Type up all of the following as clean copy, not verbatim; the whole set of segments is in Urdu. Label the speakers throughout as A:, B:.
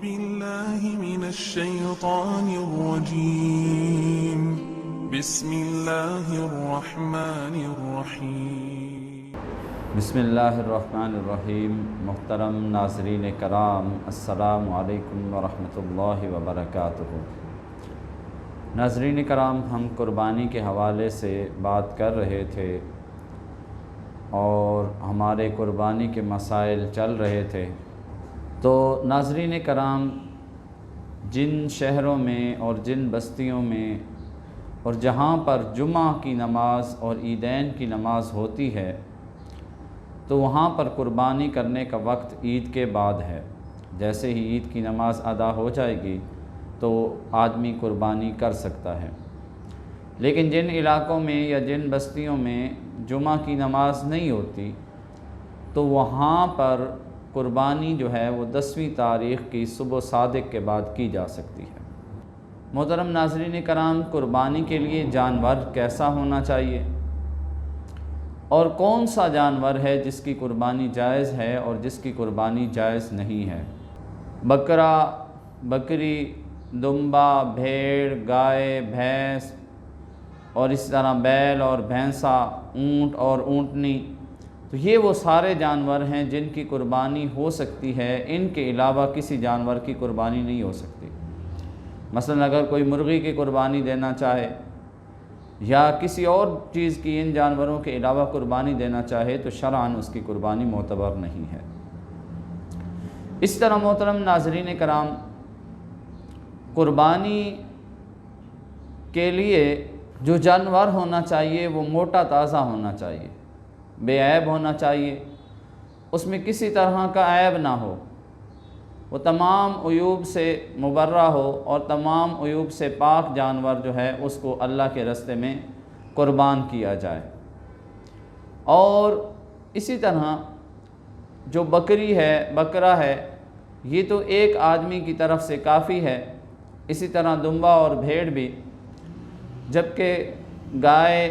A: بالله من الشيطان الرجيم بسم الله الرحمن الرحیم
B: بسم اللہ الرحمن الرحیم۔ محترم ناظرین کرام، السلام علیکم ورحمۃ اللہ وبرکاتہ۔ ناظرین کرام، ہم قربانی کے حوالے سے بات کر رہے تھے اور ہمارے قربانی کے مسائل چل رہے تھے۔ تو ناظرین کرام، جن شہروں میں اور جن بستیوں میں اور جہاں پر جمعہ کی نماز اور عیدین کی نماز ہوتی ہے تو وہاں پر قربانی کرنے کا وقت عید کے بعد ہے۔ جیسے ہی عید کی نماز ادا ہو جائے گی تو آدمی قربانی کر سکتا ہے۔ لیکن جن علاقوں میں یا جن بستیوں میں جمعہ کی نماز نہیں ہوتی تو وہاں پر قربانی جو ہے وہ 10ویں تاریخ کی صبح صادق کے بعد کی جا سکتی ہے۔ محترم ناظرین کرام، قربانی کے لیے جانور کیسا ہونا چاہیے اور کون سا جانور ہے جس کی قربانی جائز ہے اور جس کی قربانی جائز نہیں ہے؟ بکرا، بکری، دمبا، بھیڑ، گائے، بھینس اور اس طرح بیل اور بھینسا، اونٹ اور اونٹنی، تو یہ وہ سارے جانور ہیں جن کی قربانی ہو سکتی ہے۔ ان کے علاوہ کسی جانور کی قربانی نہیں ہو سکتی۔ مثلا اگر کوئی مرغی کی قربانی دینا چاہے یا کسی اور چیز کی ان جانوروں کے علاوہ قربانی دینا چاہے تو شرعاً اس کی قربانی معتبر نہیں ہے۔ اس طرح محترم ناظرین کرام، قربانی کے لیے جو جانور ہونا چاہیے وہ موٹا تازہ ہونا چاہیے، بے عیب ہونا چاہیے، اس میں کسی طرح کا عیب نہ ہو، وہ تمام عیوب سے مبرہ ہو اور تمام عیوب سے پاک جانور جو ہے اس کو اللہ کے راستے میں قربان کیا جائے۔ اور اسی طرح جو بکری ہے، بکرا ہے، یہ تو ایک آدمی کی طرف سے کافی ہے۔ اسی طرح دمبا اور بھیڑ بھی، جبکہ گائے،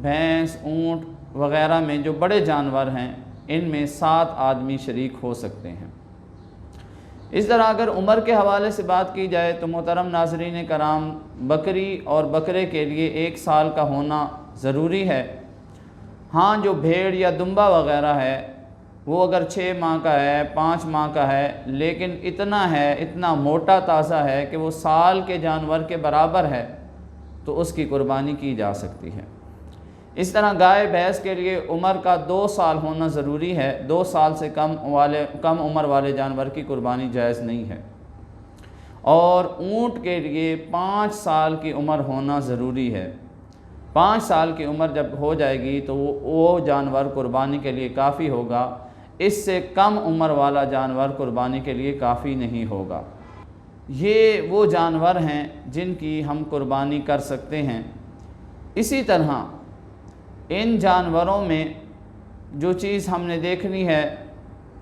B: بھینس، اونٹ وغیرہ میں جو بڑے جانور ہیں ان میں 7 آدمی شریک ہو سکتے ہیں۔ اس طرح اگر عمر کے حوالے سے بات کی جائے تو محترم ناظرین کرام، بکری اور بکرے کے لیے 1 سال کا ہونا ضروری ہے۔ ہاں، جو بھیڑ یا دمبا وغیرہ ہے وہ اگر 6 ماہ کا ہے، 5 ماہ کا ہے، لیکن اتنا موٹا تازہ ہے کہ وہ سال کے جانور کے برابر ہے تو اس کی قربانی کی جا سکتی ہے۔ اس طرح گائے بھینس کے لیے عمر کا 2 سال ہونا ضروری ہے۔ 2 سال سے کم عمر والے جانور کی قربانی جائز نہیں ہے۔ اور اونٹ کے لیے 5 سال کی عمر ہونا ضروری ہے۔ 5 سال کی عمر جب ہو جائے گی تو وہ جانور قربانی کے لیے کافی ہوگا۔ اس سے کم عمر والا جانور قربانی کے لیے کافی نہیں ہوگا۔ یہ وہ جانور ہیں جن کی ہم قربانی کر سکتے ہیں۔ اسی طرح ان جانوروں میں جو چیز ہم نے دیکھنی ہے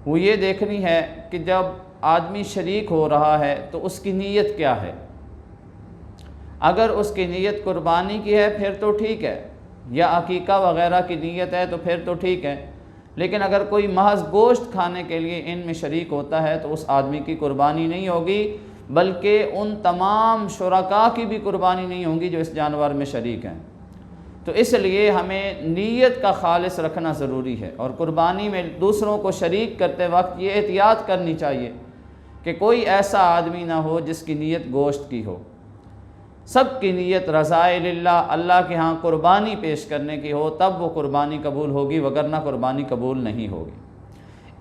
B: وہ یہ دیکھنی ہے کہ جب آدمی شریک ہو رہا ہے تو اس کی نیت کیا ہے۔ اگر اس کی نیت قربانی کی ہے پھر تو ٹھیک ہے، یا عقیقہ وغیرہ کی نیت ہے تو پھر تو ٹھیک ہے۔ لیکن اگر کوئی محض گوشت کھانے کے لیے ان میں شریک ہوتا ہے تو اس آدمی کی قربانی نہیں ہوگی، بلکہ ان تمام شرکاء کی بھی قربانی نہیں ہوگی جو اس جانور میں شریک ہیں۔ تو اس لیے ہمیں نیت کا خالص رکھنا ضروری ہے، اور قربانی میں دوسروں کو شریک کرتے وقت یہ احتیاط کرنی چاہیے کہ کوئی ایسا آدمی نہ ہو جس کی نیت گوشت کی ہو۔ سب کی نیت رضائے للہ، اللہ کے ہاں قربانی پیش کرنے کی ہو، تب وہ قربانی قبول ہوگی، وگرنہ قربانی قبول نہیں ہوگی۔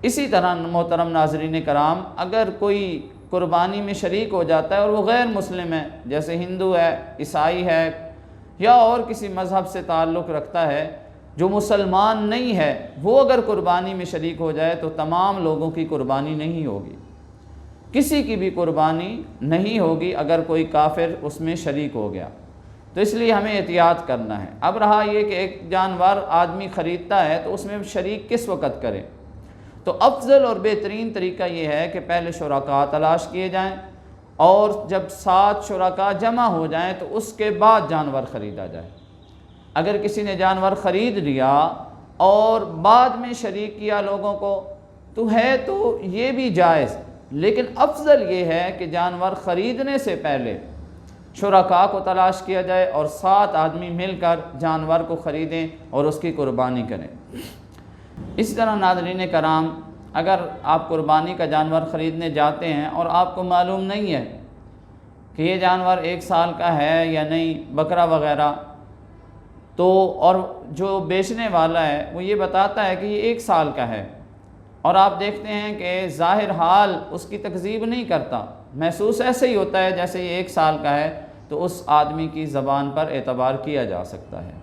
B: اسی طرح محترم ناظرین کرام، اگر کوئی قربانی میں شریک ہو جاتا ہے اور وہ غیر مسلم ہے، جیسے ہندو ہے، عیسائی ہے یا اور کسی مذہب سے تعلق رکھتا ہے، جو مسلمان نہیں ہے، وہ اگر قربانی میں شریک ہو جائے تو تمام لوگوں کی قربانی نہیں ہوگی، کسی کی بھی قربانی نہیں ہوگی اگر کوئی کافر اس میں شریک ہو گیا۔ تو اس لیے ہمیں احتیاط کرنا ہے۔ اب رہا یہ کہ ایک جانور آدمی خریدتا ہے تو اس میں شریک کس وقت کرے، تو افضل اور بہترین طریقہ یہ ہے کہ پہلے شرکاء تلاش کیے جائیں، اور جب 7 شرکاء جمع ہو جائیں تو اس کے بعد جانور خریدا جائے۔ اگر کسی نے جانور خرید لیا اور بعد میں شریک کیا لوگوں کو تو ہے تو یہ بھی جائز، لیکن افضل یہ ہے کہ جانور خریدنے سے پہلے شرکاء کو تلاش کیا جائے اور 7 آدمی مل کر جانور کو خریدیں اور اس کی قربانی کریں۔ اسی طرح ناظرین کرام، اگر آپ قربانی کا جانور خریدنے جاتے ہیں اور آپ کو معلوم نہیں ہے کہ یہ جانور 1 سال کا ہے یا نہیں، بکرا وغیرہ، تو اور جو بیچنے والا ہے وہ یہ بتاتا ہے کہ یہ 1 سال کا ہے، اور آپ دیکھتے ہیں کہ ظاہر حال اس کی تکذیب نہیں کرتا، محسوس ایسے ہی ہوتا ہے جیسے یہ 1 سال کا ہے، تو اس آدمی کی زبان پر اعتبار کیا جا سکتا ہے،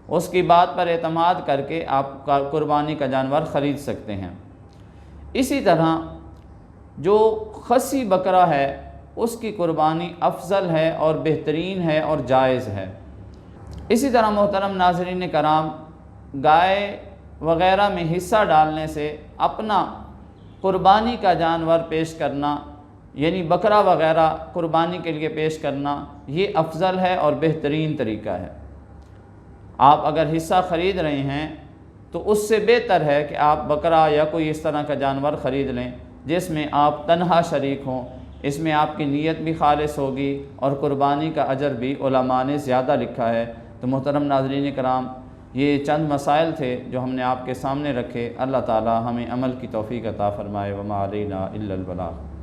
B: اس کی بات پر اعتماد کر کے آپ قربانی کا جانور خرید سکتے ہیں۔ اسی طرح جو خصی بکرا ہے اس کی قربانی افضل ہے اور بہترین ہے اور جائز ہے۔ اسی طرح محترم ناظرین کرام، گائے وغیرہ میں حصہ ڈالنے سے اپنا قربانی کا جانور پیش کرنا، یعنی بکرا وغیرہ قربانی کے لیے پیش کرنا، یہ افضل ہے اور بہترین طریقہ ہے۔ آپ اگر حصہ خرید رہے ہیں تو اس سے بہتر ہے کہ آپ بکرا یا کوئی اس طرح کا جانور خرید لیں جس میں آپ تنہا شریک ہوں، اس میں آپ کی نیت بھی خالص ہوگی اور قربانی کا اجر بھی علماء نے زیادہ لکھا ہے۔ تو محترم ناظرین کرام، یہ چند مسائل تھے جو ہم نے آپ کے سامنے رکھے۔ اللہ تعالی ہمیں عمل کی توفیق عطا فرمائے۔ وما علینا الا البلاغ۔